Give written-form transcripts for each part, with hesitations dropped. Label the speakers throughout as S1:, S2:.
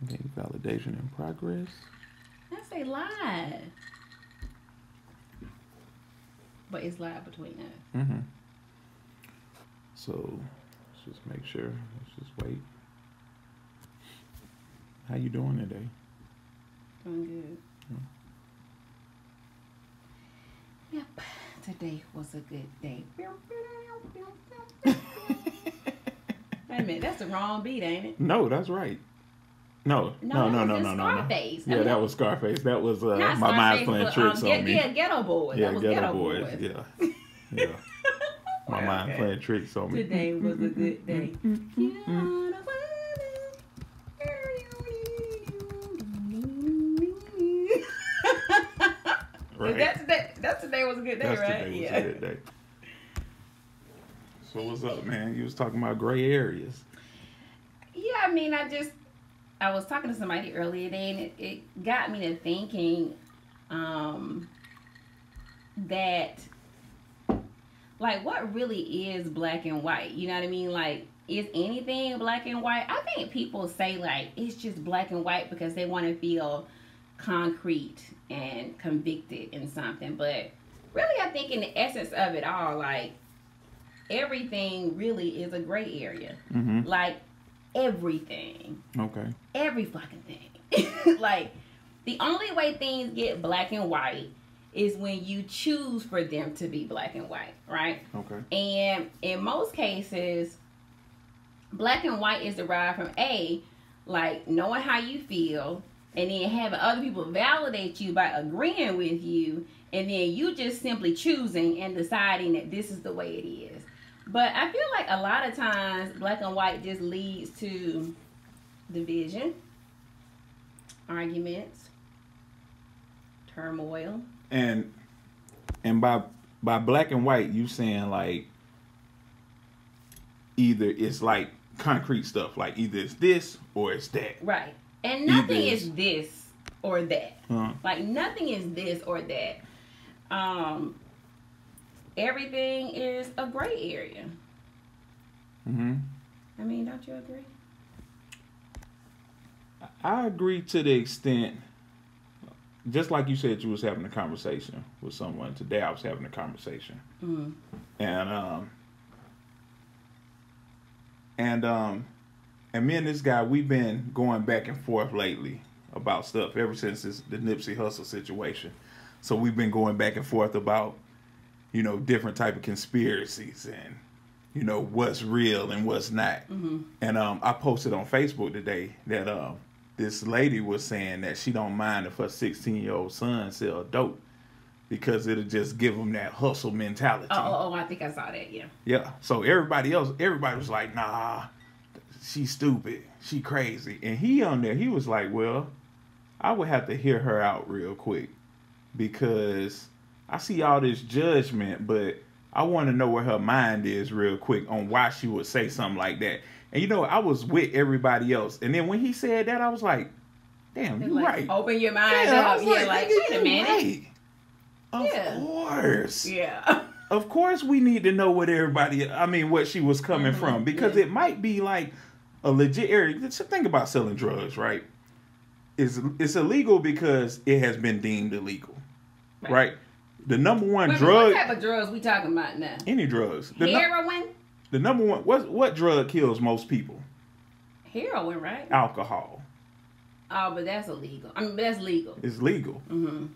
S1: Okay, validation in progress.
S2: That's a lie. But it's live between us.
S1: Mm-hmm. So let's just make sure. Let's just wait. How you doing today?
S2: Doing good. Yep. Today was a good day. Wait a minute, that's the wrong beat, ain't it?
S1: No, that's right. No.
S2: Scarface.
S1: Yeah, that was Scarface. That was my
S2: Scarface,
S1: mind's playing tricks on me.
S2: Yeah, Ghetto Boys.
S1: Yeah,
S2: that was
S1: Ghetto Boys. Yeah, yeah. My mind playing tricks on me.
S2: Today was a good day.
S1: Right.
S2: That's today was a good day, right?
S1: Today was a good day. So what's up, man? You was talking about gray areas.
S2: Yeah, I mean, I was talking to somebody earlier today, and it got me to thinking that, like, what really is black and white? You know what I mean? Like, is anything black and white? I think people say, like, it's just black and white because they want to feel concrete and convicted in something. But really, I think in the essence of it all, like, everything really is a gray area.
S1: Mm-hmm.
S2: Like, everything.
S1: Okay.
S2: Every fucking thing. Like, the only way things get black and white is when you choose for them to be black and white, right?
S1: Okay.
S2: And in most cases, black and white is derived from like knowing how you feel, and then having other people validate you by agreeing with you, and then you just simply choosing and deciding that this is the way it is. But I feel like a lot of times black and white just leads to division, arguments, turmoil.
S1: And by black and white, you saying like either it's like concrete stuff, like either it's this or it's that.
S2: Right. And nothing is this or that. Like nothing is this or that. Everything is a gray area.
S1: Mm-hmm.
S2: I mean, don't you agree?
S1: I agree to the extent, just like you said, you was having a conversation with someone today. I was having a conversation, and me and this guy, we've been going back and forth lately about stuff ever since the Nipsey Hussle situation. So we've been going back and forth about, you know, different type of conspiracies and, you know, what's real and what's not.
S2: Mm-hmm.
S1: And I posted on Facebook today that this lady was saying that she don't mind if her 16-year-old son sell dope because it'll just give him that hustle mentality.
S2: Oh, I think I saw that, yeah.
S1: Yeah. So everybody was like, nah, she's stupid. She crazy. And he on there, he was like, well, I would have to hear her out real quick because I see all this judgment, but I want to know where her mind is real quick on why she would say something like that. And, you know, I was with everybody else. And then when he said that, I was like, damn, you're
S2: like,
S1: right.
S2: Open your mind up. Yeah, like, wait a minute.
S1: Right. Of course.
S2: Yeah.
S1: Of course we need to know what she was coming from. Because it might be like a legit area. Just think about selling drugs, right? It's illegal because it has been deemed illegal. Right? The number one drug.
S2: What type of drugs we talking about now?
S1: Any drugs.
S2: Heroin?
S1: The number one, what drug kills most people?
S2: Heroin, right?
S1: Alcohol.
S2: Oh, but that's illegal. I mean, that's legal.
S1: It's legal,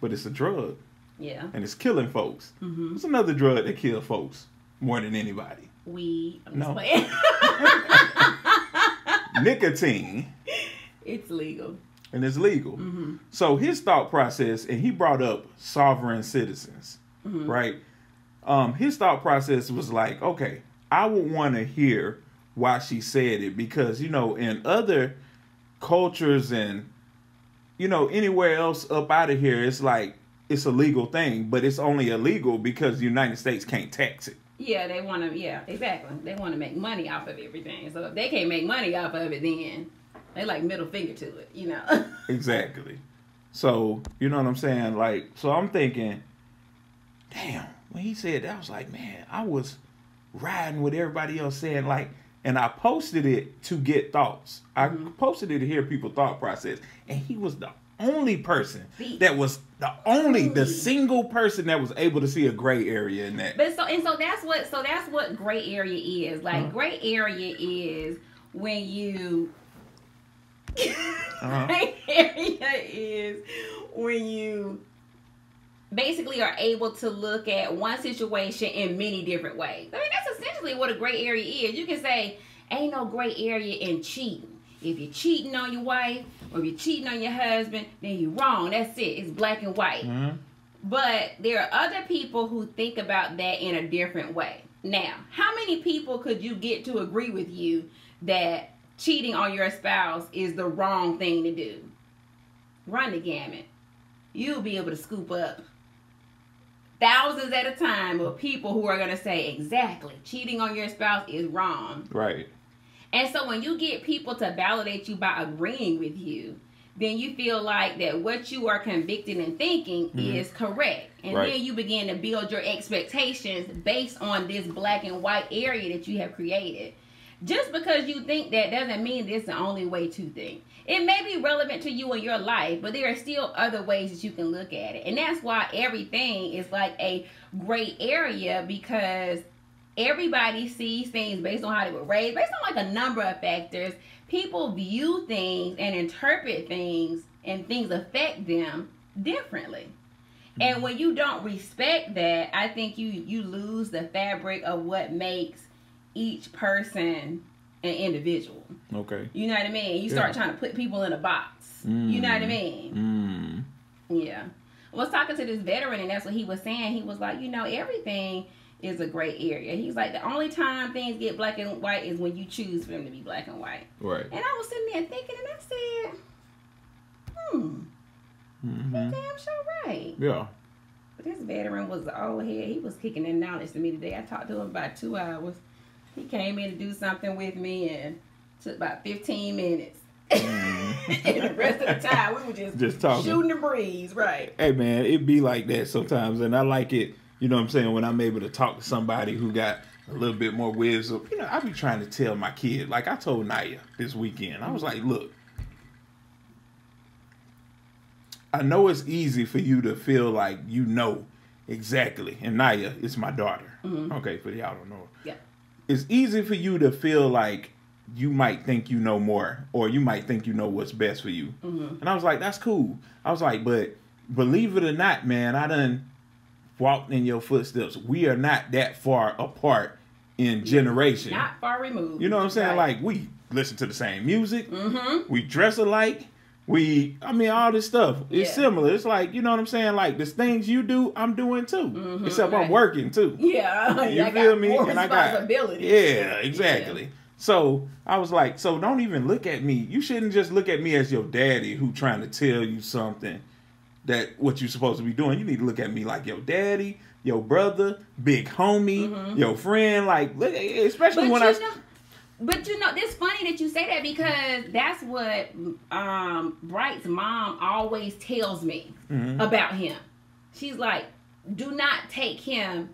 S1: but it's a drug.
S2: Yeah.
S1: And it's killing folks. It's another drug that kills folks more than anybody.
S2: Weed.
S1: No. Nicotine.
S2: It's legal.
S1: And it's legal. So his thought process, and he brought up sovereign citizens, right? His thought process was like, okay, I would want to hear why she said it because, you know, in other cultures and, you know, anywhere else up out of here, it's like, it's a legal thing, but it's only illegal because the United States can't tax it.
S2: Yeah, they want to, yeah, exactly. They want to make money off of everything. So if they can't make money off of it, then they like middle finger to it, you know?
S1: Exactly. So, you know what I'm saying? Like, so I'm thinking, damn, when he said that, I was like, man, I was riding with everybody else saying, like, and I posted it to get thoughts. I posted it to hear people's thought process, and he was the only person that was the single person that was able to see a gray area in that.
S2: But so that's what gray area is. Like gray area is when you gray area is when you basically are able to look at one situation in many different ways. I mean, that's essentially what a gray area is. You can say, ain't no gray area in cheating. If you're cheating on your wife or if you're cheating on your husband, then you're wrong. That's it. It's black and white. But there are other people who think about that in a different way. Now, how many people could you get to agree with you that cheating on your spouse is the wrong thing to do? Run the gamut. You'll be able to scoop up thousands at a time of people who are going to say, exactly, cheating on your spouse is wrong.
S1: Right.
S2: And so when you get people to validate you by agreeing with you, then you feel like that what you are convicted and thinking is correct. And then you begin to build your expectations based on this black and white area that you have created. Just because you think that doesn't mean this is the only way to think. It may be relevant to you in your life, but there are still other ways that you can look at it. And that's why everything is like a gray area, because everybody sees things based on how they were raised, based on like a number of factors. People view things and interpret things, and things affect them differently. And when you don't respect that, I think you lose the fabric of what makes each person an individual.
S1: Okay.
S2: You know what I mean? You start trying to put people in a box. You know what I mean? Yeah. I was talking to this veteran, and that's what he was saying. He was like, everything is a gray area. He's like, the only time things get black and white is when you choose for them to be black and white.
S1: Right.
S2: And I was sitting there thinking, and I said, you're damn sure right.
S1: Yeah.
S2: But this veteran was the old head. He was kicking in knowledge to me today. I talked to him about 2 hours. He came in to do something with me, and took about 15 minutes. And the rest of the time, we were just talking, shooting the breeze, right?
S1: Hey, man, it be like that sometimes, and I like it. You know what I'm saying? When I'm able to talk to somebody who got a little bit more wisdom. I be trying to tell my kid. Like I told Naya this weekend. I was like, look, I know it's easy for you to feel like you know exactly. And Naya is my daughter. Okay, for y'all don't know.
S2: Yeah.
S1: It's easy for you to feel like you might think you know more, or you might think you know what's best for you. And I was like, that's cool. I was like, but believe it or not, man, I done walked in your footsteps. We are not that far apart in generation.
S2: Not far removed.
S1: You know what I'm saying? Right. Like, we listen to the same music. We dress alike. All this stuff. It's similar. It's like, you know what I'm saying? Like, the things you do, I'm doing too. Except I'm working too.
S2: Yeah.
S1: You feel me?
S2: And I got
S1: yeah, exactly. Yeah. So I was like, so don't even look at me. You shouldn't just look at me as your daddy who trying to tell you something that what you're supposed to be doing. You need to look at me like your daddy, your brother, big homie, your friend. Like, especially when
S2: But it's funny that you say that, because that's what Bright's mom always tells me about him. She's like, do not take him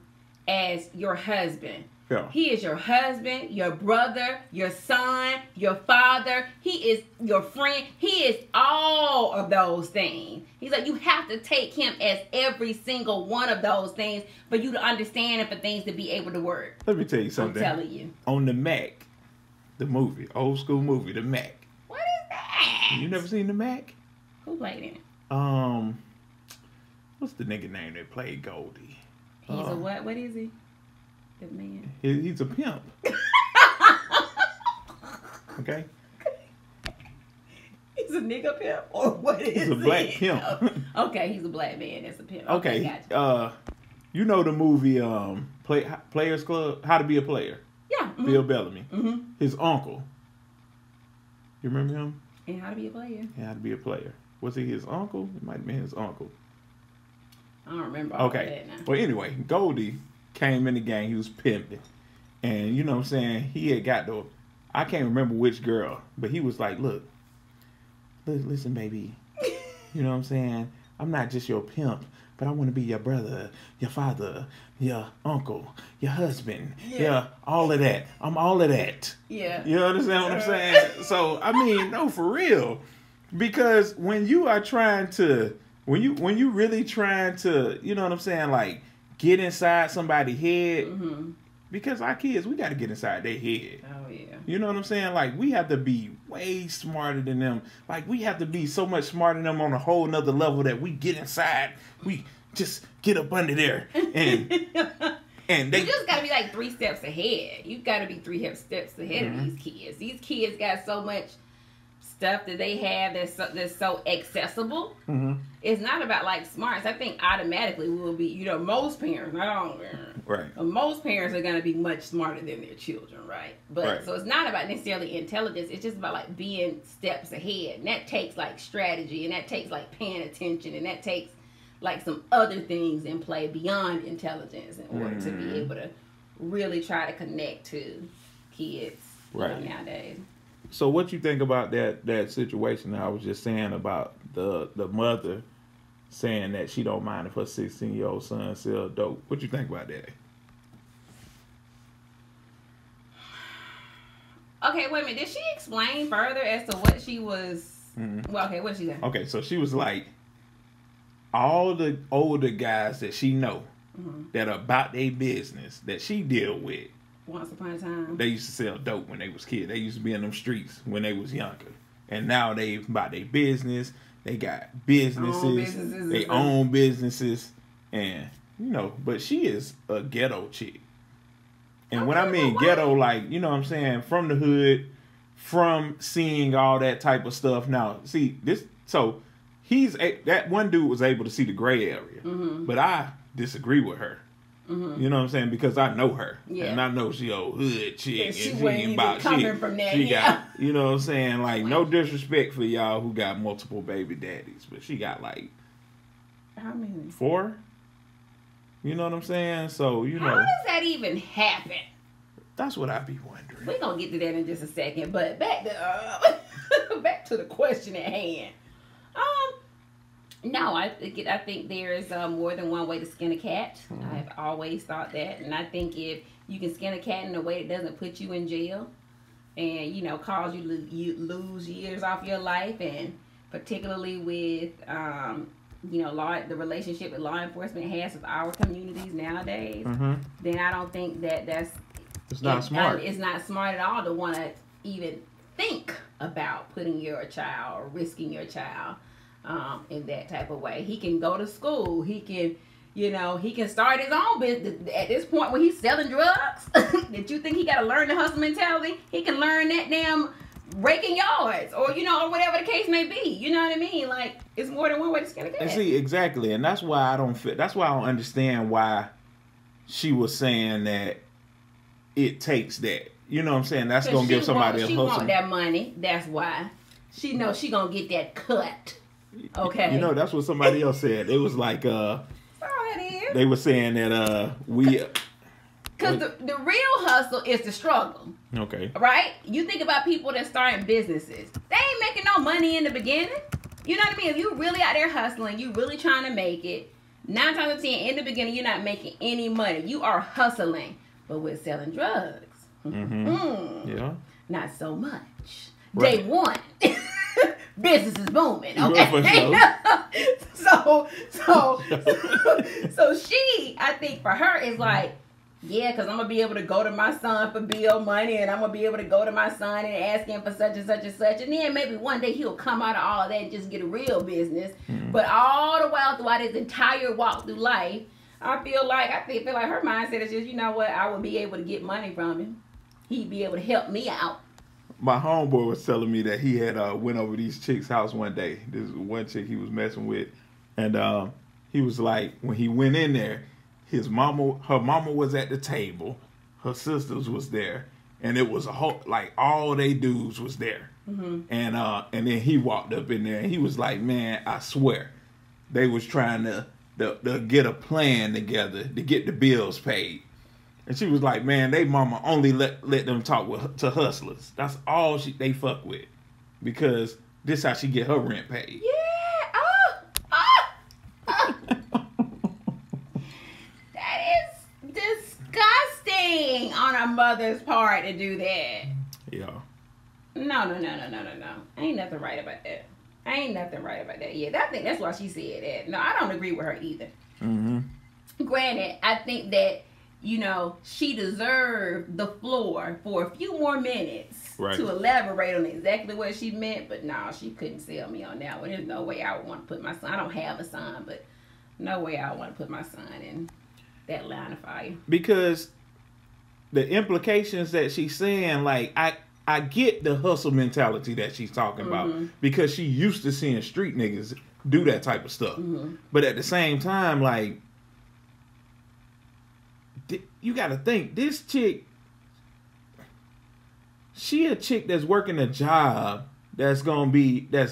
S2: as your husband.
S1: Yeah.
S2: He is your husband, your brother, your son, your father. He is your friend. He is all of those things. He's like, you have to take him as every single one of those things for you to understand and for things to be able to work.
S1: Let me tell you something.
S2: I'm telling you.
S1: On the Mac, the movie, old school movie, the Mac.
S2: What is that?
S1: You never seen the Mac?
S2: Who played in it?
S1: What's the nigga name that played Goldie?
S2: He's a what? What is he? The man.
S1: He's a pimp. Okay.
S2: He's a nigga pimp, or what is he?
S1: He's a black pimp.
S2: Okay, he's a black man. That's a pimp.
S1: Okay.
S2: Gotcha.
S1: You know the movie Players Club? How to Be a Player?
S2: Yeah.
S1: Bill Bellamy. His uncle. You remember him?
S2: And How to Be a Player.
S1: And How to Be a Player. Was he his uncle? It might have been his uncle.
S2: I don't remember all that now.
S1: Well, anyway, Goldie came in the gang. He was pimping. And you know what I'm saying? He had got I can't remember which girl, but he was like, look, listen, baby. You know what I'm saying? I'm not just your pimp. but I want to be your brother, your father, your uncle, your husband, yeah, all of that. I'm all of that.
S2: Yeah.
S1: You understand what I'm saying? So, I mean, no, for real. Because when you are trying to, when you really trying to, you know what I'm saying, like, get inside somebody's head, because our kids, we got to get inside their head.
S2: Oh, yeah.
S1: You know what I'm saying? Like, we have to be way smarter than them. Like, we have to be so much smarter than them on a whole nother level that we get inside. We just get up under there. And they...
S2: You just got to be like 3 steps ahead. You got to be 3 steps ahead of these kids. These kids got so much stuff that they have that's so accessible. It's not about like smarts. I think automatically we will be, you know, most parents, most parents are going to be much smarter than their children, right? But so it's not about necessarily intelligence. It's just about like being steps ahead. And that takes like strategy, and that takes like paying attention, and that takes like some other things in play beyond intelligence in order to be able to really try to connect to kids you know, nowadays.
S1: So what you think about that situation I was just saying about the mother saying that she don't mind if her 16-year-old son sells dope? What you think about that?
S2: Okay, wait a minute. Did she explain further as to what she was... Well, okay, what did she say?
S1: Okay, so she was like, all the older guys that she know that are about their business that she deal with,
S2: once upon a time,
S1: they used to sell dope when they was kids. They used to be in them streets when they was younger. And now they about their business. They got businesses. They own businesses. And, you know, but she is a ghetto chick. And when I mean ghetto, like, you know what I'm saying, from the hood, from seeing all that type of stuff. Now, see, this, so that one dude was able to see the gray area. But I disagree with her. You know what I'm saying? Because I know her. And I know she old hood chick. And she ain't about shit. From that, she got, you know what I'm saying? Like, no disrespect for y'all who got multiple baby daddies. But she got like...
S2: How many? 4?
S1: You know what I'm saying? So, you know...
S2: How does that even happen?
S1: That's what I be wondering.
S2: We're going to get to that in just a second. But back to the question at hand. No, I think there's more than one way to skin a cat. I've always thought that. And I think if you can skin a cat in a way that doesn't put you in jail and, you know, cause you lose years off your life, and particularly with, you know, the relationship that law enforcement has with our communities nowadays, then I don't think that's...
S1: It's not smart.
S2: It's not smart at all to want to even think about putting your child or risking your child in that type of way. He can go to school. He can, you know, he can start his own business. At this point where he's selling drugs, that you think he got to learn the hustle mentality, he can learn that damn raking yards, or, you know, or whatever the case may be. You know what I mean? Like, it's more than one way to skin a cat.
S1: And see, exactly. And that's why I don't understand why she was saying that it takes that. You know what I'm saying? That's going to give somebody a hustle.
S2: She want that money. That's why. She knows she going to get that cut. Okay.
S1: You know, that's what somebody else said. It was like, they were saying that
S2: because the real hustle is the struggle.
S1: Okay.
S2: Right? You think about people that starting businesses. They ain't making no money in the beginning. You know what I mean? If you really out there hustling, you really trying to make it, 9 times out of 10, in the beginning, you're not making any money. You are hustling. But with selling drugs,
S1: yeah,
S2: not so much. Day one. Business is booming, okay? So she, I think for her, is like, yeah, because I'm going to be able to go to my son for bill money, and I'm going to be able to go to my son and ask him for such and such and such, and then maybe one day he'll come out of all of that and just get a real business. But all the while throughout his entire walk through life, I feel like her mindset is just, you know what, I would be able to get money from him. He'd be able to help me out.
S1: My homeboy was telling me that he had went over these chicks' house one day. This one chick he was messing with, and he was like, when he went in there, her mama was at the table, her sisters was there, and it was a whole, like, all they dudes was there. And then he walked up in there and he was like, man, I swear they was trying to get a plan together to get the bills paid. And she was like, man, they mama only let them talk to hustlers. That's all they fuck with. Because this how she get her rent paid.
S2: Yeah. mother's part to do that.
S1: Yeah.
S2: No. Ain't nothing right about that. Yeah, I think that's why she said that. No, I don't agree with her either.
S1: Mm-hmm.
S2: Granted, I think that, you know, she deserved the floor for a few more minutes to elaborate on exactly what she meant, but no, she couldn't sell me on that one. There's no way I would want to put my son. I don't have a son, but no way I would want to put my son in that line of fire.
S1: Because the implications that she's saying, like, I get the hustle mentality that she's talking about, because she used to seeing street niggas do that type of stuff. But at the same time, like, you got to think, this chick, she a chick that's working a job that's gonna be, that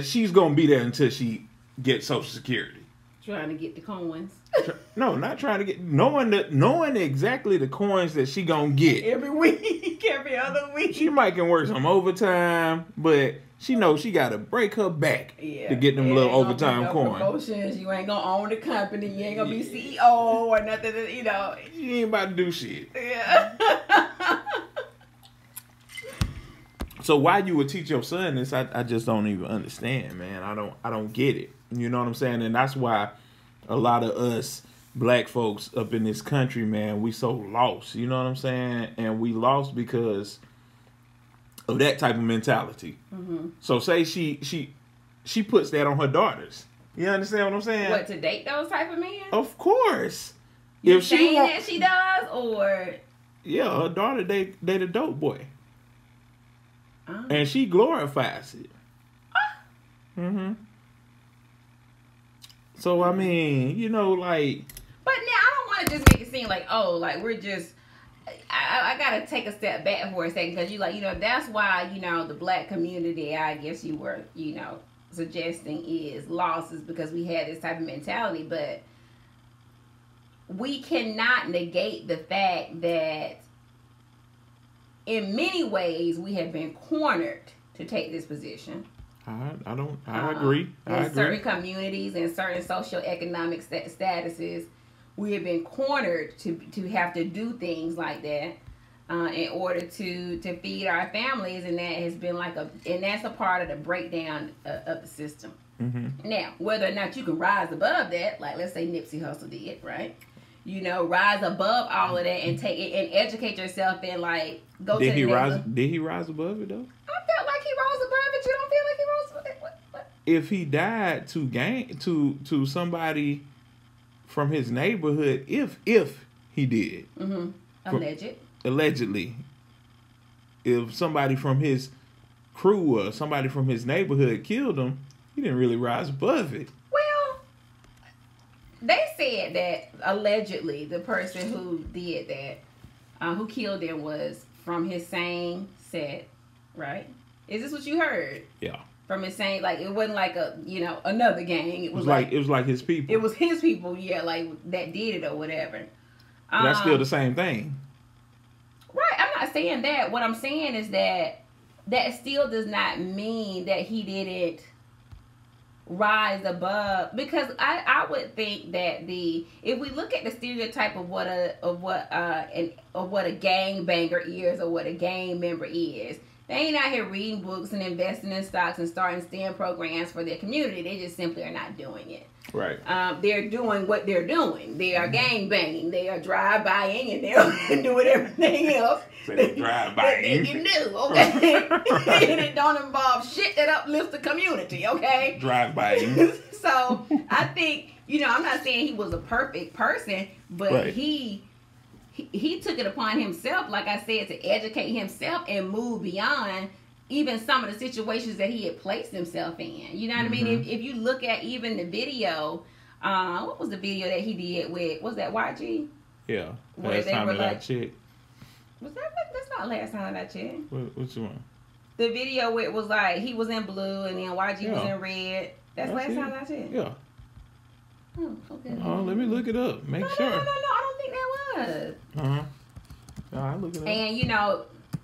S1: she's gonna be there until she gets Social Security.
S2: Trying to get the coins.
S1: No, not trying to get, knowing exactly the coins that she gonna get
S2: every week, every other week.
S1: She might can work some overtime, but she knows she gotta break her back to get them little overtime coins.
S2: Promotions. You ain't gonna own the company. You ain't gonna be CEO or nothing. You know,
S1: she ain't about to do shit.
S2: Yeah.
S1: So why you would teach your son this? I just don't even understand, man. I don't get it. You know what I'm saying? And that's why a lot of us black folks up in this country, man, we so lost. You know what I'm saying? And we lost because of that type of mentality. So say she puts that on her daughters. You understand what I'm saying?
S2: What, to date those type of men?
S1: Of course.
S2: You if saying that she does, or
S1: yeah, her daughter date a dope boy, and she glorifies it. So I mean, you know, like.
S2: But now I don't want to just make it seem like, oh, like we're just. I gotta take a step back for a second, because that's why, the black community, I guess you were, suggesting is lost, is because we had this type of mentality. But we cannot negate the fact that in many ways we have been cornered to take this position.
S1: I agree.
S2: In certain communities and certain socioeconomic statuses, we have been cornered to have to do things like that in order to feed our families, and that has been and that's a part of the breakdown of the system. Now, whether or not you can rise above that, like let's say Nipsey Hussle did, right? Rise above all of that and take it and educate yourself and go to the next level.
S1: Did he rise above it though?
S2: I felt like he rose above it. You don't feel like he rose above it? What?
S1: If he died to somebody from his neighborhood, if he did, allegedly, if somebody from his crew or somebody from his neighborhood killed him, he didn't really rise above it.
S2: Well, they said that allegedly the person who did that, who killed him, was from his same set, right? Is this what you heard?
S1: Yeah.
S2: From his same, it wasn't another gang. It was like
S1: his people.
S2: It was his people, yeah, that did it or whatever.
S1: But that's still the same thing.
S2: Right, I'm not saying that. What I'm saying is that still does not mean that he didn't rise above, because I would think that if we look at the stereotype of what a gangbanger is or what a gang member is, they ain't out here reading books and investing in stocks and starting STEM programs for their community. They just simply are not doing it.
S1: Right.
S2: They're doing what they're doing. They are gang banging. They are drive-bying, and they're doing everything else.
S1: So they drive-bying.
S2: They can do, okay? And it don't involve shit that uplifts the community, okay?
S1: Drive-bying.
S2: So I think, I'm not saying he was a perfect person, but he took it upon himself, like I said, to educate himself and move beyond even some of the situations that he had placed himself in. You know what I mean? If you look at even the video, what was the video that he did with, was that YG?
S1: Yeah. Last time that I checked.
S2: Was that's not last time that I checked.
S1: Which one?
S2: The video where it was he was in blue and then YG was in red. That's last time I checked.
S1: Yeah.
S2: Oh, okay.
S1: Oh, let me look it up. Make sure.
S2: No, I don't think that was.
S1: I look it up.
S2: And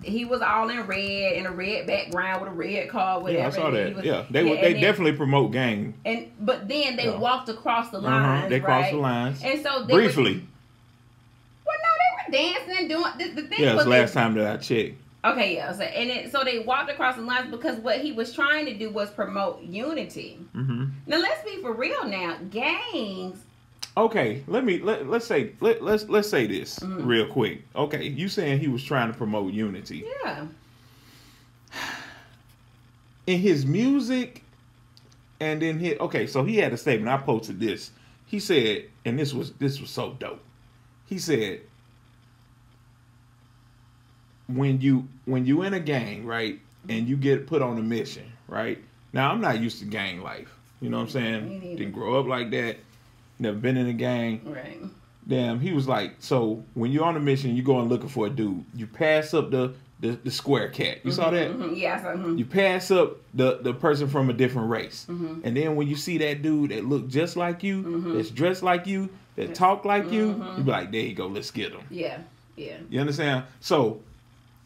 S2: he was all in red, in a red background with a red car, whatever.
S1: Yeah, I saw that. They definitely promote gang.
S2: But then they walked across the lines.
S1: They crossed the lines.
S2: And so
S1: briefly.
S2: Well, no, kept dancing and doing the thing.
S1: Yeah, it was the last time that I checked.
S2: Okay, yeah. So they walked across the lines because what he was trying to do was promote unity. Mm-hmm. Now let's be for real. Now gangs.
S1: Okay, let's say this real quick. Okay, you saying he was trying to promote unity?
S2: Yeah.
S1: In his music, and then so he had a statement. I posted this. He said, and this was so dope. He said, when you in a gang, right, and you get put on a mission, right? Now I'm not used to gang life. You know what I'm saying? Didn't grow up like that. Never been in a gang.
S2: Right.
S1: Damn, he was like, so when you're on a mission, you going looking for a dude. You pass up the square cat. You saw that?
S2: Mm-hmm. Yeah, I saw. Mm-hmm.
S1: You pass up the person from a different race. Mm-hmm. And then when you see that dude that look just like you, that's dressed like you, that talk like you, you be like, there you go, let's get him.
S2: Yeah, yeah.
S1: You understand? So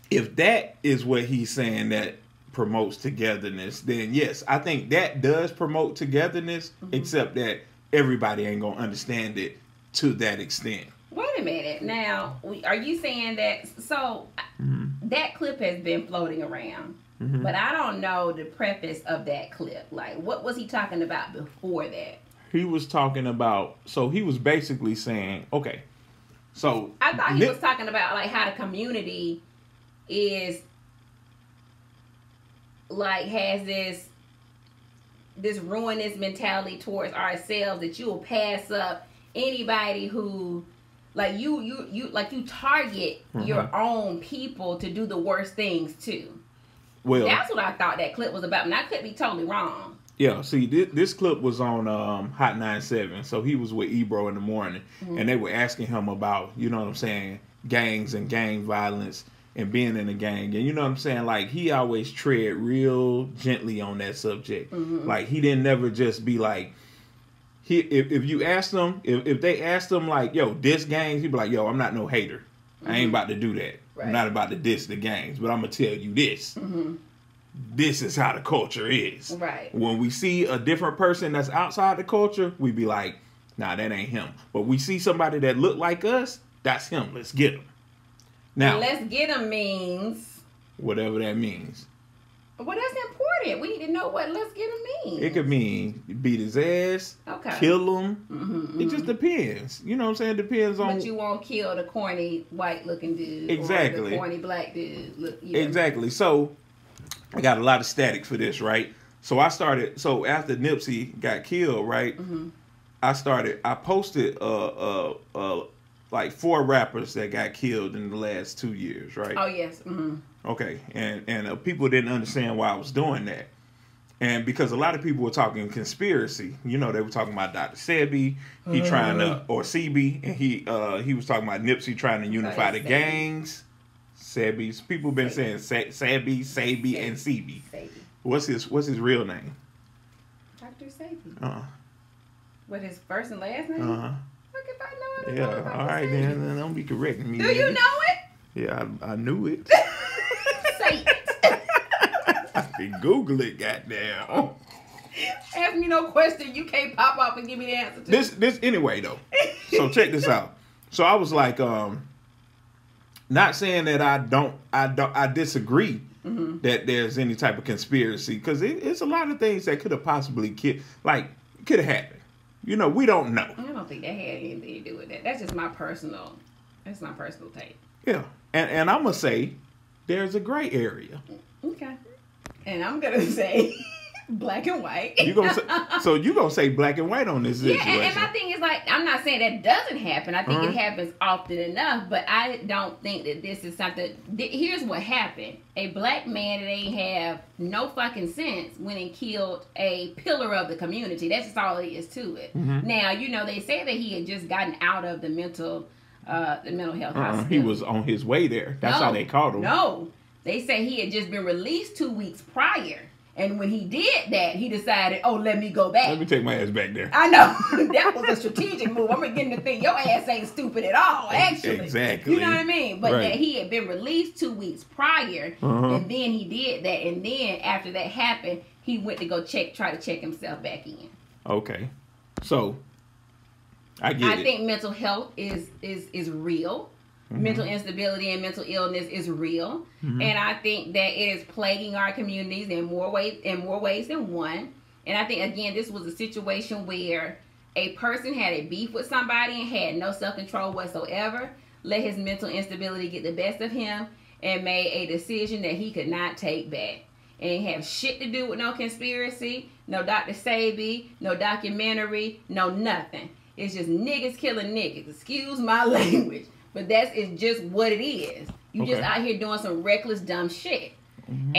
S1: if that is what he's saying that promotes togetherness, then yes, I think that does promote togetherness, except that everybody ain't gonna understand it to that extent.
S2: Wait a minute. Now, are you saying that? So that clip has been floating around, but I don't know the preface of that clip. Like, what was he talking about before that?
S1: He was talking about. So he was basically saying, okay. So
S2: I thought he was talking about like how the community is like has this ruinous mentality towards ourselves that you will pass up anybody who like you target your own people to do the worst things too. Well, that's what I thought that clip was about, and I could be totally wrong.
S1: Yeah, see, this clip was on Hot 97, so he was with Ebro in the morning, and they were asking him about, you know what I'm saying, gangs and gang violence and being in a gang, and you know what I'm saying, like, he always tread real gently on that subject. Like, he didn't never just be like, if you ask them, if they ask them like, yo, diss gangs, he'd be like, yo, I'm not no hater. I ain't about to do that. Right. I'm not about to diss the gangs, but I'm going to tell you this. This is how the culture is. Right. When we see a different person that's outside the culture, we be like, nah, that ain't him. But we see somebody that look like us, that's him. Let's get him. Now,
S2: let's get him means
S1: whatever that means.
S2: Well, that's important. We need to know what let's get him means.
S1: It could mean beat his ass, kill him. It just depends. You know what I'm saying? It depends on.
S2: But you won't kill the corny white looking dude.
S1: Exactly.
S2: Or the corny black dude. Look,
S1: exactly. So I got a lot of static for this, right? So after Nipsey got killed, right? I posted like 4 rappers that got killed in the last 2 years, right?
S2: Oh, yes.
S1: Okay, and people didn't understand why I was doing that. And because a lot of people were talking conspiracy, you know, they were talking about Dr. Sebi, or CB, and he was talking about Nipsey trying to unify the gangs. Sebi's people been saying Sebi, and CB. What's his real name?
S2: Dr. Sebi. What, his first and last name? Look, if I know it.
S1: Yeah, all right, then don't be correcting me.
S2: Do you know it?
S1: Yeah, I knew it.
S2: Say it.
S1: I can Google it, goddamn.
S2: Ask me no question you can't pop up and give me the answer to.
S1: This anyway though. So check this out. So I was like, not saying that I disagree that there's any type of conspiracy, because it's a lot of things that could have possibly could have happened. You know, we don't know.
S2: I don't think that had anything to do with that. That's just my personal take.
S1: Yeah. And I'm going to say there's a gray area.
S2: Okay. And I'm going to say black and white.
S1: You're going to say black and white on this situation.
S2: Yeah, and my thing is, like, I'm not saying that doesn't happen. I think it happens often enough, but I don't think that this is something. Here's what happened. A black man that ain't have no fucking sense went and killed a pillar of the community. That's just all it is to it. Now, you know, they say that he had just gotten out of the mental health hospital.
S1: He was on his way there. That's how they called him.
S2: No. They say he had just been released 2 weeks prior. And when he did that, he decided, let me go back.
S1: Let me take my ass back there.
S2: I know. That was a strategic move. I'm beginning to think your ass ain't stupid at all, actually.
S1: Exactly.
S2: You know what I mean? But that he had been released 2 weeks prior, and then he did that. And then after that happened, he went to go try to check himself back in.
S1: Okay. So, I get it.
S2: I think mental health is real. mental instability and mental illness is real. And I think that it is plaguing our communities in more ways than one. And I think, again, this was a situation where a person had a beef with somebody and had no self-control whatsoever, let his mental instability get the best of him, and made a decision that he could not take back. And it have shit to do with no conspiracy, no Dr. Sebi, no documentary, no nothing. It's just niggas killing niggas. Excuse my language. But it's just what it is. You just out here doing some reckless, dumb shit. And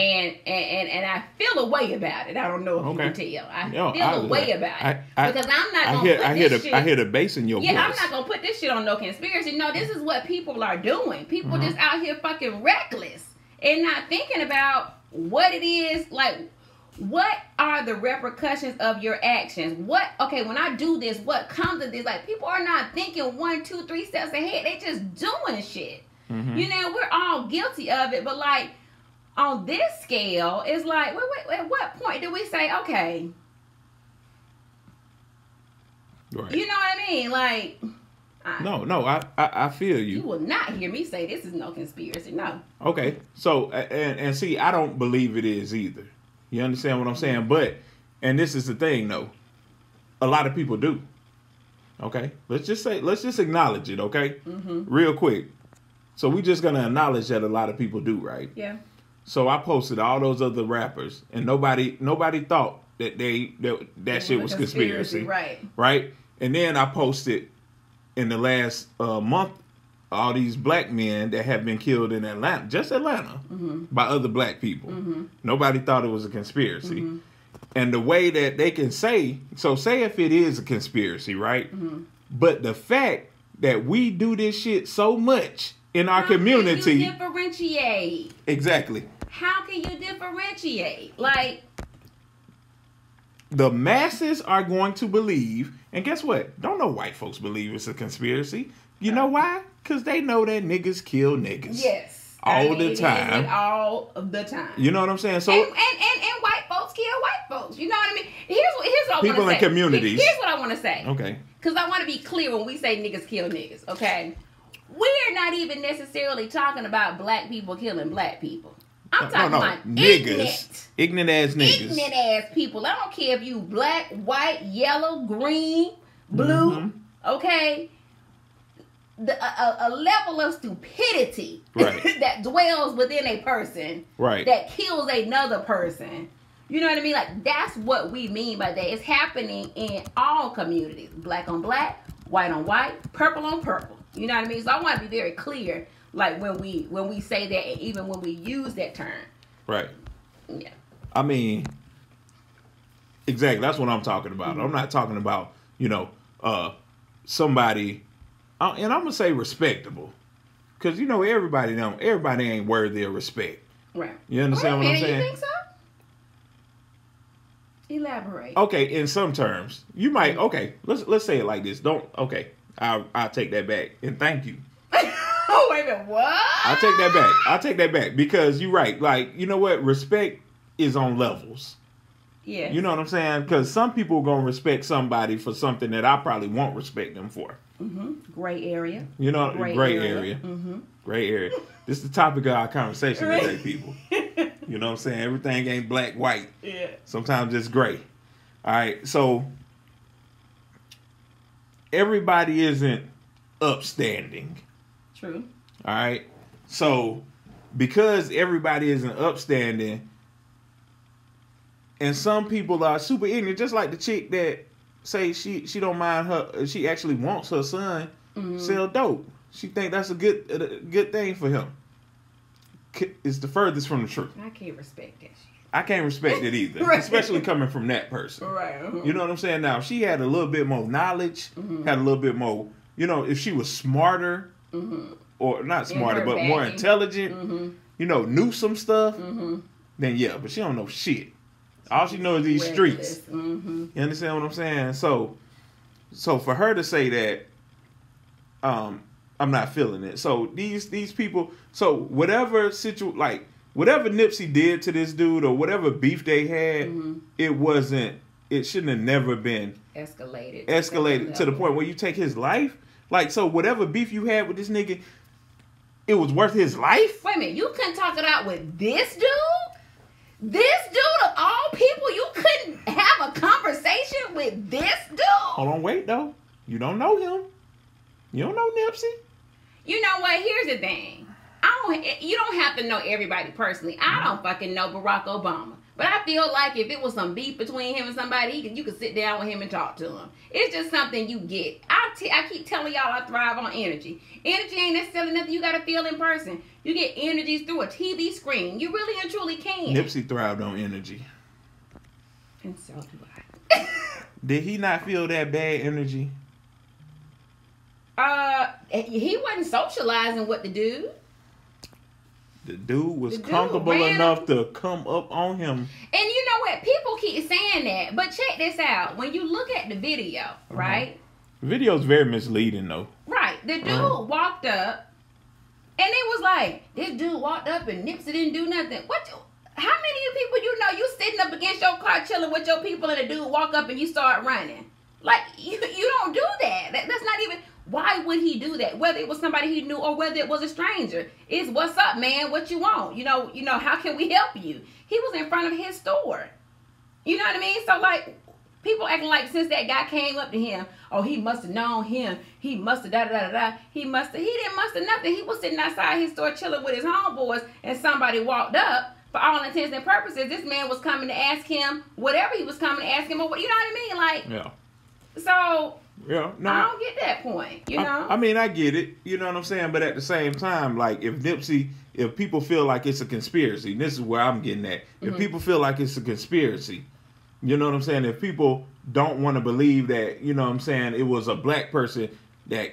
S2: I feel a way about it. I don't know if you can tell. I feel a way about it. Because I'm not going to put this shit.
S1: I hear the bass in your voice.
S2: Yeah, I'm not going to put this shit on no conspiracy. No, this is what people are doing. People just out here fucking reckless and not thinking about what it is. Like, what are the repercussions of your actions? When I do this, what comes of this? Like, people are not thinking 1, 2, 3 steps ahead. They just doing shit. You know, we're all guilty of it. But, like, on this scale, it's like, wait, at what point do we say, okay?
S1: Right.
S2: You know what I mean? Like,
S1: I feel you.
S2: You will not hear me say this is no conspiracy. No.
S1: Okay. So, and see, I don't believe it is either. You understand what I'm saying? But, and this is the thing, though. A lot of people do. Okay? Let's just acknowledge it, okay? Real quick. So, we just going to acknowledge that a lot of people do, right?
S2: Yeah.
S1: So, I posted all those other rappers, and nobody thought that that shit was conspiracy.
S2: Right.
S1: Right? And then I posted in the last month all these black men that have been killed in Atlanta, just Atlanta, by other black people. Nobody thought it was a conspiracy. And the way that they can say if it is a conspiracy, right? But the fact that we do this shit so much in our community.
S2: How can you differentiate?
S1: Exactly.
S2: How can you differentiate? Like,
S1: the masses are going to believe, and guess what? Don't no white folks believe it's a conspiracy. You know why? Because they know that niggas kill niggas.
S2: Yes.
S1: All the time.
S2: All of the time.
S1: You know what I'm saying? So
S2: and white folks kill white folks. You know what I mean? Here's what I want to say.
S1: People in communities.
S2: Here's what I want to say.
S1: Okay.
S2: Because I want to be clear when we say niggas kill niggas, okay? We're not even necessarily talking about black people killing black people. I'm talking about
S1: niggas. Ignorant ass niggas.
S2: Ignorant ass people. I don't care if you black, white, yellow, green, blue, okay? A level of stupidity that dwells within a person that kills another person. You know what I mean? Like, that's what we mean by that. It's happening in all communities. Black on black, white on white, purple on purple. You know what I mean? So I want to be very clear, like, when we say that, and even when we use that term.
S1: Right.
S2: Yeah.
S1: I mean, exactly. That's what I'm talking about. I'm not talking about, somebody, and I'm gonna say respectable, because everybody ain't worthy of respect.
S2: Right.
S1: You understand what I'm saying?
S2: You think so? Elaborate.
S1: Okay, in some terms, you might. Okay, let's say it like this. I'll take that back, and thank you.
S2: Oh, wait a minute, what?
S1: I'll take that back because you're right. Like, you know what? Respect is on levels.
S2: Yeah.
S1: You know what I'm saying? Because some people are gonna respect somebody for something that I probably won't respect them for.
S2: Gray area.
S1: Gray area. Gray area. This is the topic of our conversation today, people. You know what I'm saying? Everything ain't black, white.
S2: Yeah.
S1: Sometimes it's gray. All right. So everybody isn't upstanding.
S2: True.
S1: All right. So because everybody isn't upstanding, and some people are super ignorant, just like the chick that say she don't mind her, she actually wants her son sell dope. She think that's a good thing for him. It's the furthest from the truth.
S2: I can't respect that shit.
S1: I can't respect it either, especially coming from that person.
S2: Right.
S1: You know what I'm saying? Now, if she had a little bit more knowledge, had a little bit more, if she was smarter, or not smarter, but more intelligent, knew some stuff, then yeah, but she don't know shit. All she knows is these streets. You understand what I'm saying? So for her to say that, I'm not feeling it. So these people, so whatever Nipsey did to this dude or whatever beef they had, it shouldn't have never been escalated to the point where you take his life. Like, so whatever beef you had with this nigga, it was worth his life?
S2: Wait a minute, you couldn't talk it out with this dude? This dude of all people, you couldn't have a conversation with this dude?
S1: Hold on, wait though. You don't know him. You don't know Nipsey.
S2: You know what? Here's the thing. You don't have to know everybody personally. I don't fucking know Barack Obama. But I feel like if it was some beef between him and somebody, you could sit down with him and talk to him. It's just something you get. I keep telling y'all I thrive on energy. Energy ain't necessarily nothing you got to feel in person. You get energies through a TV screen. You really and truly can.
S1: Nipsey thrived on energy.
S2: And so do I.
S1: Did he not feel that bad energy?
S2: He wasn't socializing with the dude.
S1: The dude was comfortable enough to come up on him.
S2: And you know what? People keep saying that. But check this out. When you look at the video, right?
S1: The video is very misleading, though.
S2: Right. The dude walked up. And it was like, this dude walked up and Nipsey didn't do nothing. How many of you people you know, you sitting up against your car chilling with your people and the dude walk up and you start running? Like, you don't do that. That's not even... Why would he do that? Whether it was somebody he knew or whether it was a stranger. It's what's up, man? What you want? You know, how can we help you? He was in front of his store. You know what I mean? So like people acting like since that guy came up to him, oh, he must have known him. He must have da-da-da-da-da. He didn't must have nothing. He was sitting outside his store chilling with his homeboys and somebody walked up. For all intents and purposes, this man was coming to ask him whatever he was coming to ask him. Or you know what I mean? Like,
S1: yeah.
S2: So...
S1: Yeah, no,
S2: I don't get that point, you know?
S1: I mean, I get it, you know what I'm saying? But at the same time, like, if people feel like it's a conspiracy, and this is where I'm getting at. If people feel like it's a conspiracy, you know what I'm saying? If people don't want to believe that, you know what I'm saying, it was a black person that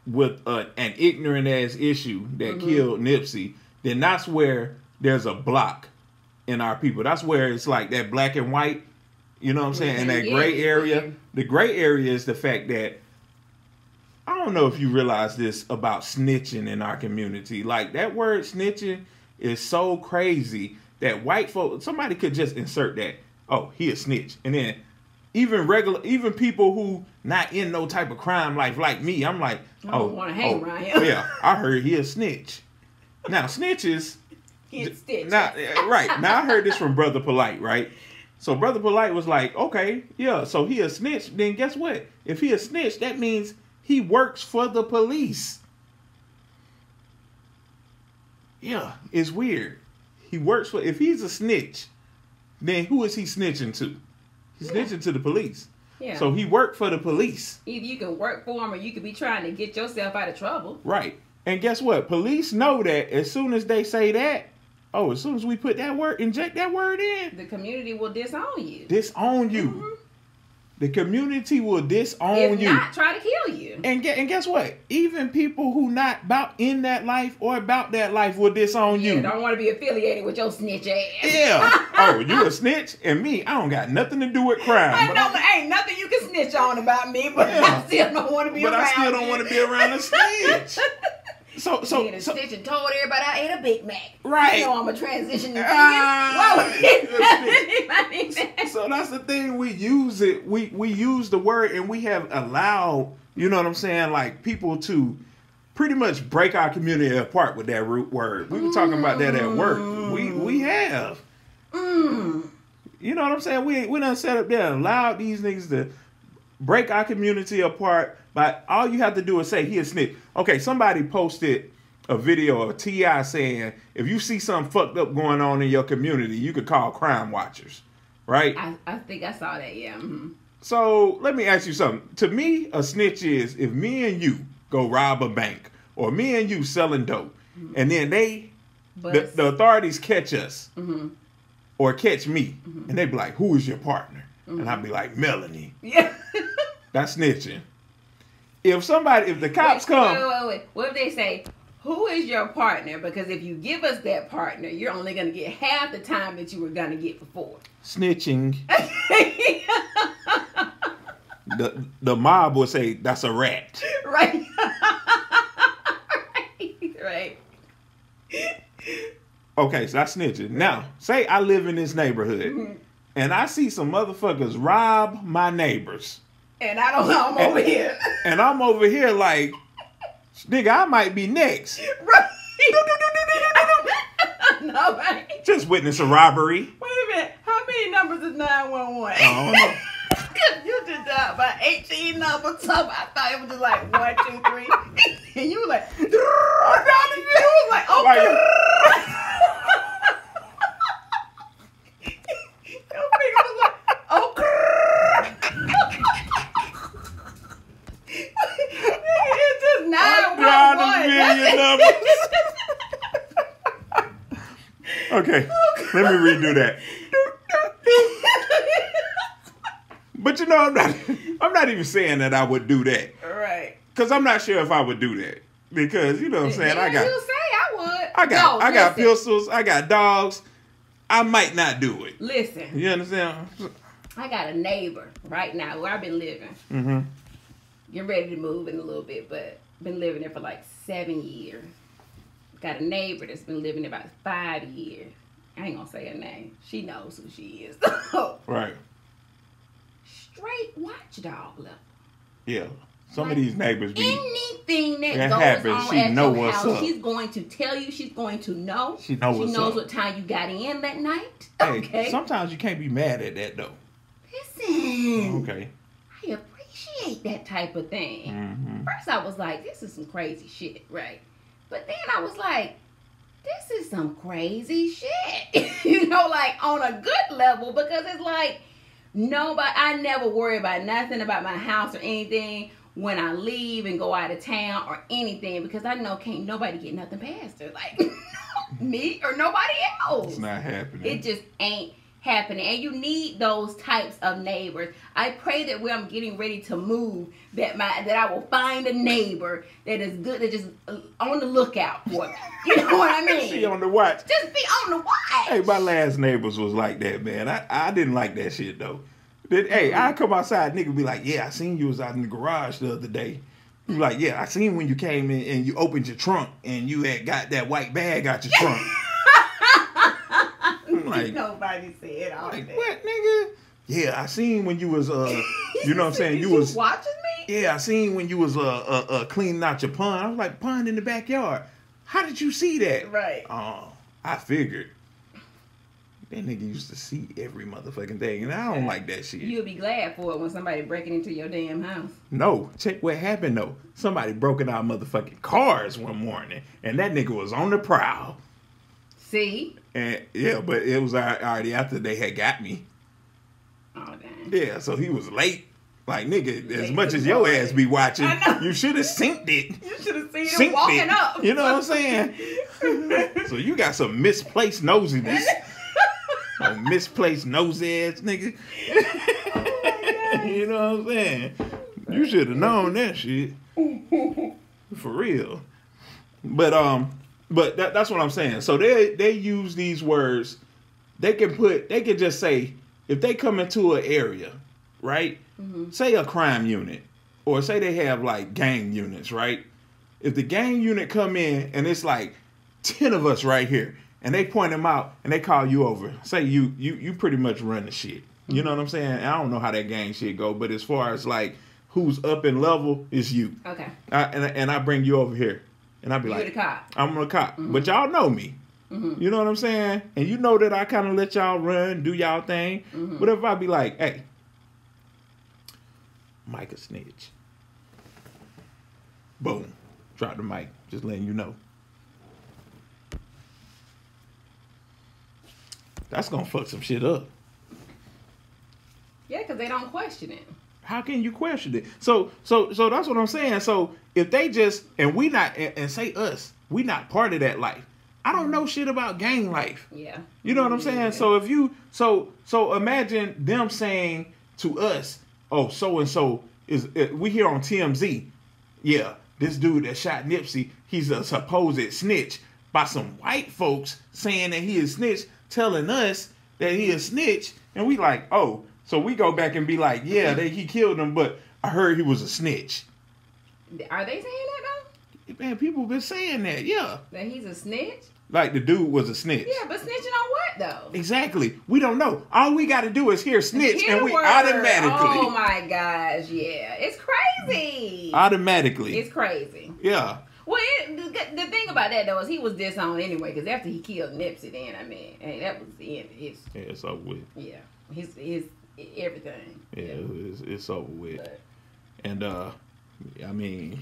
S1: with an ignorant-ass issue that killed Nipsey, then that's where there's a block in our people. That's where it's like that black and white. You know what I'm saying? And that gray area, the gray area is the fact that, I don't know if you realize this about snitching in our community. Like, that word snitching is so crazy that white folk, somebody could just insert that, oh, he a snitch. And then even people who not in no type of crime life like me, I'm like,
S2: I don't want to hang around him.
S1: Yeah, I heard he a snitch. Now, snitches.
S2: He's stitched.
S1: Now, right. Now, I heard this from Brother Polite, right? So Brother Polite was like, okay, yeah, so he a snitch. Then guess what? If he a snitch, that means he works for the police. Yeah, it's weird. He works for, if he's a snitch, then who is he snitching to? He's snitching to the police. Yeah. So he worked for the police.
S2: Either you can work for him or you could be trying to get yourself out of trouble.
S1: Right. And guess what? Police know that as soon as they say that, oh, as soon as we put that word, inject that word in,
S2: the community will disown you.
S1: Disown you. The community will disown you.
S2: If not, try to kill you.
S1: And guess what? Even people who not about in that life or about that life will disown you.
S2: Don't want to be affiliated with your snitch ass.
S1: Yeah. Oh, you a snitch? And me, I don't got nothing to do with crime.
S2: Ain't nothing you can snitch on about me, but I still don't want to be around you.
S1: But I still don't want to be around a snitch. So
S2: being a snitch and told everybody I ate a Big Mac.
S1: Right.
S2: You know I'm a transition to
S1: So that's the thing. We use it. We use the word, and we have allowed, you know what I'm saying, like people to pretty much break our community apart with that root word. We were talking about that at work. We have. You know what I'm saying? We done set up there and allowed these niggas to break our community apart. But all you have to do is say he a snitch. Okay, somebody posted a video of T.I. saying, if you see something fucked up going on in your community, you could call crime watchers, right?
S2: I think I saw that, yeah.
S1: So let me ask you something. To me, a snitch is if me and you go rob a bank or me and you selling dope and then the authorities catch us or catch me and they be like, who is your partner? And I'd be like, Melanie.
S2: Yeah.
S1: That's snitching. If the cops come.
S2: Wait. What if they say, who is your partner? Because if you give us that partner, you're only going to get half the time that you were going to get before.
S1: Snitching. the mob will say, that's a rat.
S2: Right. Right.
S1: Okay, so that's snitching. Now, say I live in this neighborhood and I see some motherfuckers rob my neighbors.
S2: And I don't know, I'm over here.
S1: And I'm over here like, Nigga, I might be next.
S2: Right. No, right.
S1: Just witness a robbery.
S2: Wait a minute. How many numbers is 911?
S1: I don't know.
S2: You just dialed about 18 numbers. So I thought it was just like 1, 2, 3. And you were like, you was like, okay. Your finger was like, okay. It's just 911.
S1: numbers. Okay, let me redo that. But you know, I'm not even saying that I would do that.
S2: Right.
S1: Because I'm not sure if I would do that. Because, you know what I'm saying?
S2: You say I would.
S1: I got pistols. I got dogs. I might not do it.
S2: Listen.
S1: You understand?
S2: I got a neighbor right now where I've been living.
S1: Mm-hmm.
S2: Getting ready to move in a little bit, but been living there for like 7 years. Got a neighbor that's been living there about 5 years. I ain't gonna say her name. She knows who she is.
S1: Right.
S2: Straight watchdog level.
S1: Yeah. Some of these neighbors be...
S2: Anything that goes
S1: happens,
S2: on
S1: she
S2: at
S1: know
S2: your
S1: what's
S2: house,
S1: up.
S2: she's going to tell you. She's going to know.
S1: She knows
S2: what time you got in that night.
S1: Hey,
S2: Okay.
S1: sometimes you can't be mad at that, though.
S2: Listen.
S1: Okay.
S2: I appreciate that type of thing.
S1: Mm-hmm.
S2: First I was like, this is some crazy shit, right? But then I was like, this is some crazy shit. You know, like on a good level, because it's like, I never worry about nothing about my house or anything when I leave and go out of town or anything, because I know can't nobody get nothing past her. Like, me or nobody else.
S1: It's not happening.
S2: It just ain't happening. And you need those types of neighbors. I pray that when I'm getting ready to move, that I will find a neighbor that is good, that just on the lookout for me. You know what I mean?
S1: She on the watch.
S2: Just be on the watch.
S1: Hey, my last neighbors was like that, man. I didn't like that shit, though. Hey, I come outside, nigga be like, yeah, I seen you was out in the garage the other day. You be like, yeah, I seen when you came in and you opened your trunk and you had got that white bag out your trunk. Like,
S2: nobody said all
S1: like,
S2: that.
S1: what, nigga? Yeah, I seen when you was, you know what I'm saying? You was
S2: watching me?
S1: Yeah, I seen when you was cleaning out your pond. I was like, pond in the backyard. How did you see that?
S2: Right.
S1: Oh, I figured. That nigga used to see every motherfucking thing, and I don't like that shit.
S2: You'll be glad for it when somebody breaking into your damn house.
S1: No, check what happened though. Somebody broke in our motherfucking cars one morning, and that nigga was on the prowl.
S2: See?
S1: And yeah, but it was already after they had got me.
S2: Oh, damn.
S1: Yeah, so he was late. Like, nigga, as much as your ass be watching, you should have synced it.
S2: You should have seen him walking up.
S1: You know what I'm saying? So you got some misplaced nosiness. Oh, misplaced nose ass nigga.
S2: Oh my God.
S1: You know what I'm saying? You should have known that shit. For real. But that's what I'm saying. So they use these words. They can just say, if they come into an area, right? Mm-hmm. Say a crime unit, or say they have like gang units, right? If the gang unit come in and it's like 10 of us right here, and they point them out and they call you over, say you pretty much run the shit. You know what I'm saying? I don't know how that gang shit go, but as far as like who's up in level, is you.
S2: Okay.
S1: And I bring you over here, and I be like,
S2: you're the cop.
S1: I'm the cop,
S2: mm-hmm.
S1: but y'all know me.
S2: Mm-hmm.
S1: You know what I'm saying? And you know that I kind of let y'all run, do y'all thing.
S2: Mm-hmm.
S1: What if I be like, hey, Mike a snitch. Boom. Drop the mic. Just letting you know. That's gonna fuck some shit up.
S2: Yeah, because they don't question it.
S1: How can you question it? So that's what I'm saying. So if they just, and we not, and say us, we not part of that life. I don't know shit about gang life.
S2: Yeah.
S1: You know what I'm saying? Yeah. So if you, so imagine them saying to us, oh, so-and-so is, we here on TMZ. Yeah, this dude that shot Nipsey, he's a supposed snitch, by some white folks saying that he is snitch, telling us that he is snitch. And we like, oh, so we go back and be like, yeah, he killed him, but I heard he was a snitch.
S2: Are they saying that though?
S1: Man, people been saying that, yeah.
S2: That he's a snitch?
S1: Like the dude was a snitch.
S2: Yeah, but snitching on what though?
S1: Exactly. We don't know. All we got to do is hear snitch, and we
S2: word.
S1: automatically.
S2: Oh my gosh, yeah. It's crazy.
S1: Automatically.
S2: It's crazy.
S1: Yeah.
S2: Well, the thing about that though is he was disowned anyway because after he killed Nipsey, then I mean, hey, that was the end of his.
S1: Yeah, it's over with.
S2: Yeah, his everything.
S1: Yeah, it's over with. But, and I mean,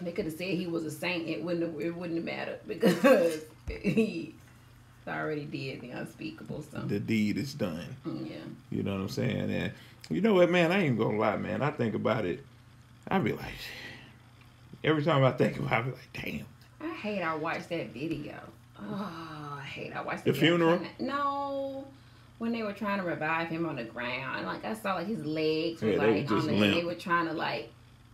S2: they could have said he was a saint. It wouldn't have mattered because he already did the unspeakable. So
S1: the deed is done.
S2: Yeah.
S1: You know what I'm saying? And you know what, man? I ain't gonna lie, man. I think about it. I be like, every time I think about it, I be like, damn.
S2: I hate I watched that video. Oh, I hate I watched
S1: the funeral.
S2: No. When they were trying to revive him on the ground, like I saw like his legs were
S1: yeah,
S2: like on the, and they were trying to like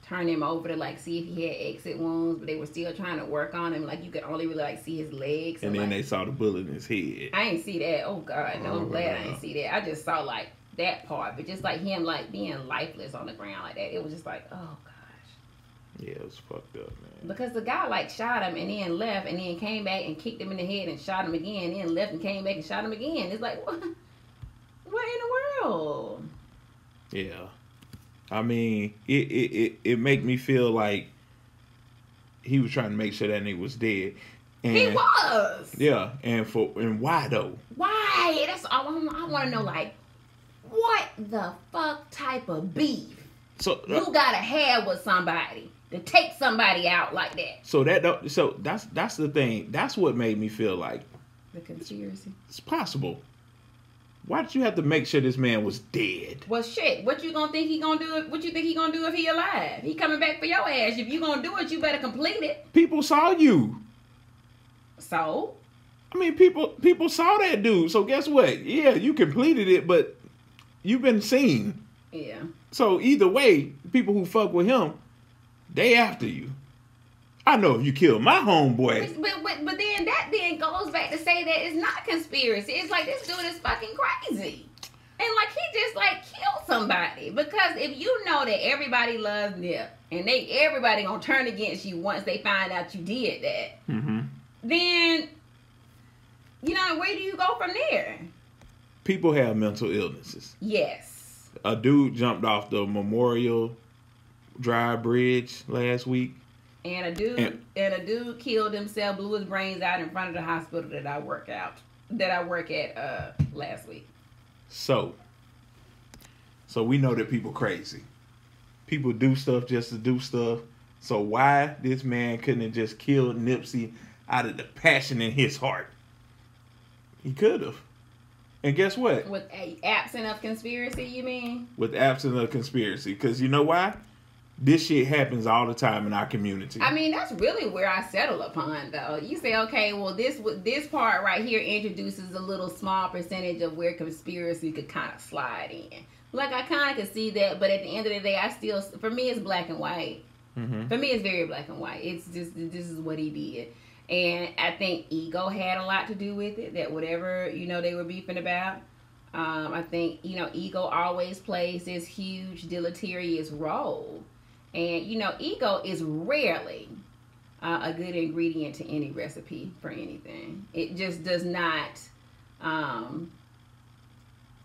S2: turn him over to like see if he had exit wounds, but they were still trying to work on him. Like you could only really like see his legs.
S1: And then
S2: like,
S1: they saw the bullet in his head.
S2: I ain't see that. Oh God, no, I'm glad I didn't see that. I just saw like that part, but just like him like being lifeless on the ground like that, it was just like, oh gosh.
S1: Yeah, it was fucked up, man.
S2: Because the guy like shot him and then left and then came back and kicked him in the head and shot him again, and then left and came back and shot him again. It's like what? What in the world?
S1: Yeah. I mean, it make me feel like he was trying to make sure that nigga was dead. And,
S2: he was.
S1: Yeah, and why though?
S2: Why? That's all I want to know. Like, what the fuck type of beef
S1: so
S2: you gotta have with somebody to take somebody out like that?
S1: So that's the thing. That's what made me feel like
S2: the conspiracy.
S1: It's possible. Why did you have to make sure this man was dead?
S2: Well, shit. What you gonna think he gonna do? What you think he gonna do if he alive? He coming back for your ass. If you gonna do it, you better complete it.
S1: People saw you.
S2: So?
S1: I mean, people saw that dude. So guess what? Yeah, you completed it, but you've been seen.
S2: Yeah.
S1: So either way, people who fuck with him, they after you. I know if you kill my homeboy.
S2: But then that goes back to say that it's not conspiracy. It's like this dude is fucking crazy. And like he just like killed somebody. Because if you know that everybody loves Nip and everybody gonna turn against you once they find out you did that, then you know, where do you go from there?
S1: People have mental illnesses.
S2: Yes.
S1: A dude jumped off the Memorial Drive Bridge last week.
S2: And a dude killed himself, blew his brains out in front of the hospital that I work at last week. So we know that people crazy. People do stuff just to do stuff. So why this man couldn't have just killed Nipsey out of the passion in his heart? He could have. And guess what? With absent of conspiracy, you mean?
S1: With absent of conspiracy. Because you know why? This shit happens all the time in our community. I mean, that's really where I settle upon, though. You say, okay, well, this part right here introduces a little small percentage of where conspiracy could kind of slide in. Like, I kind of could see that, but at the end of the day, for me, it's black and white. Mm-hmm. For me, it's very black and white. It's just, this is what he did. And I think ego had a lot to do with it, that whatever, they were beefing about. I think, ego always plays this huge deleterious role. And, ego is rarely a good ingredient to any recipe for anything. It just does not,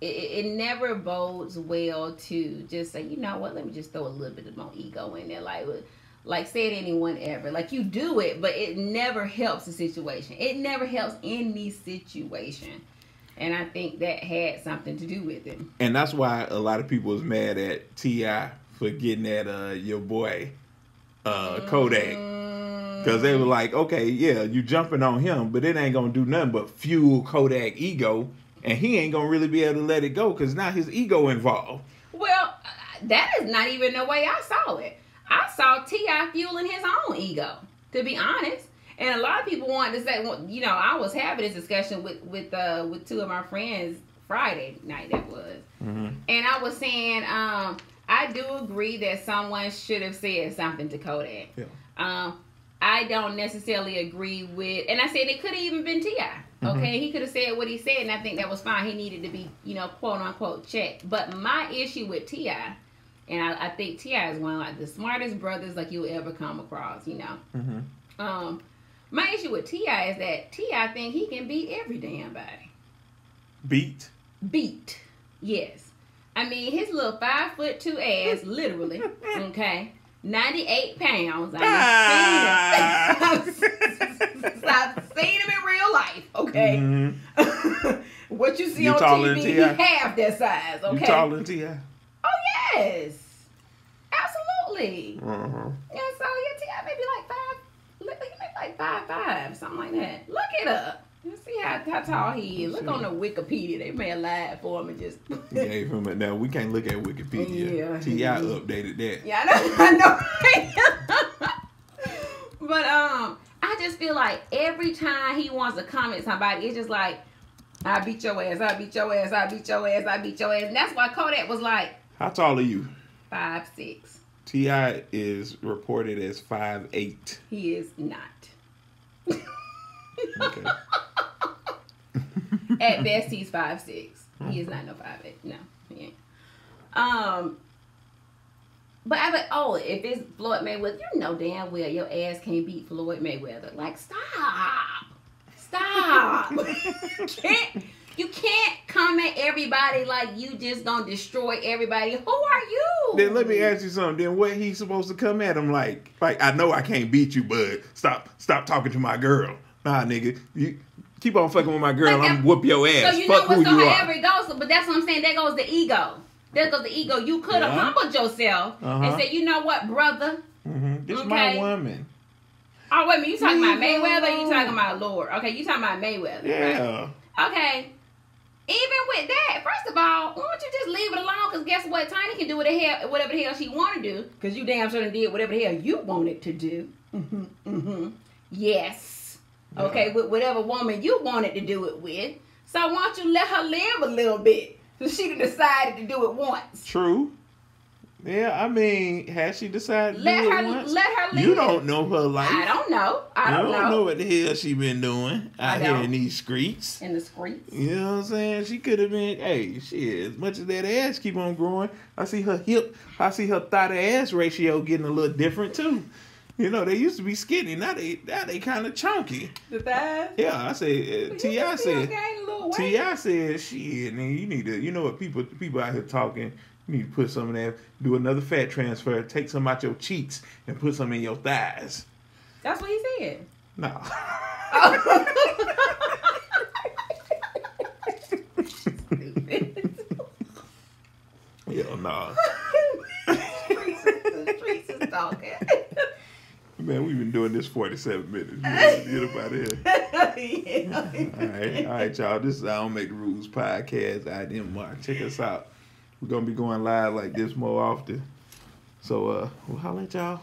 S1: it never bodes well to just say, you know what, let me just throw a little bit of more ego in there. Like say it anyone ever. Like you do it, but it never helps the situation. It never helps any situation. And I think that had something to do with it. And that's why a lot of people was mad at T.I. for getting at your boy Kodak, because they were like, okay, yeah, you jumping on him, but it ain't gonna do nothing but fuel Kodak ego, and he ain't gonna really be able to let it go because now his ego involved. Well, that is not even the way I saw it. I saw T.I. fueling his own ego, to be honest. And a lot of people wanted to say, well, I was having this discussion with two of my friends Friday night, that was, and I was saying, I do agree that someone should have said something to Kodak. Yeah. I don't necessarily agree with, and I said it could have even been T.I. Okay, he could have said what he said, and I think that was fine. He needed to be, quote unquote, checked. But my issue with T.I., and I think T.I. is one of like the smartest brothers like you'll ever come across. My issue with T.I. is that T.I. think he can beat every damn body. Beat. Yes. I mean, his little 5'2" ass, literally, okay,
S2: 98 pounds. I've seen him in real life, okay? Mm-hmm. What you see on TV, he half that size, okay?
S1: You taller than T.I.?
S2: Oh, yes. Absolutely. Uh-huh. Yeah, so T.I. maybe like 5'5", something like that. Look it up. Let's see how tall he is. Look on the Wikipedia. They may have lied for him and just
S1: gave him it. Now we can't look at Wikipedia. Yeah, T.I. updated that.
S2: Yeah, I know. But I just feel like every time he wants to comment somebody, it's just like, I beat your ass, I beat your ass, I beat your ass, I beat your ass. And that's why Kodak was like,
S1: how tall are you?
S2: 5'6".
S1: T.I. is reported as 5'8".
S2: He is not. Okay. At best, he's 5'6". He is not no 5'8". No, he ain't. But if it's Floyd Mayweather, you know damn well your ass can't beat Floyd Mayweather. Like, stop. You can't come at everybody like you just gonna destroy everybody. Who are you?
S1: Then let me ask you something. Then what he supposed to come at him like? Like, I know I can't beat you, but stop talking to my girl. Nah, nigga, you keep on fucking with my girl. I'm gonna whoop your ass.
S2: So you
S1: Fuck
S2: know what's
S1: who you
S2: however it goes. But that's what I'm saying. There goes the ego. You could have humbled yourself and said, you know what, brother?
S1: Mm-hmm. This is my woman.
S2: Oh, wait a minute. You talking about Mayweather or you talking about Lord? Okay, you talking about Mayweather.
S1: Yeah.
S2: Right? Okay. Even with that, first of all, why don't you just leave it alone? Because guess what? Tiny can do whatever the hell she want to do. Because you damn sure did whatever the hell you wanted to do. Mm-hmm. Mm-hmm. Yes. Yeah. Okay, with whatever woman you wanted to do it with. So why don't you let her live a little bit? So she decided to do it once.
S1: True. Yeah, I mean, has she decided to do it once?
S2: Let her live.
S1: You don't know her life.
S2: I don't know. I don't know
S1: what the hell she been doing out here in these streets.
S2: In the streets.
S1: You know what I'm saying? She could have been, hey, shit, as much as that ass keep on growing, I see her thigh to ass ratio getting a little different too. You know, they used to be skinny. Now they kind of chunky.
S2: The thighs?
S1: Yeah, I say, T.I. said, shit, man, you need to, you know what, people out here talking, you need to put some of that, do another fat transfer, take some out your cheeks and put some in your thighs.
S2: That's what he said.
S1: No. Yeah, nah. The streets is talking. Man, we've been doing this 47 minutes. Get up out of here. Yeah. All right, y'all. This is I Don't Make the Rules podcast, IDMR. Check us out. We're going to be going live like this more often. So, we'll holler at y'all.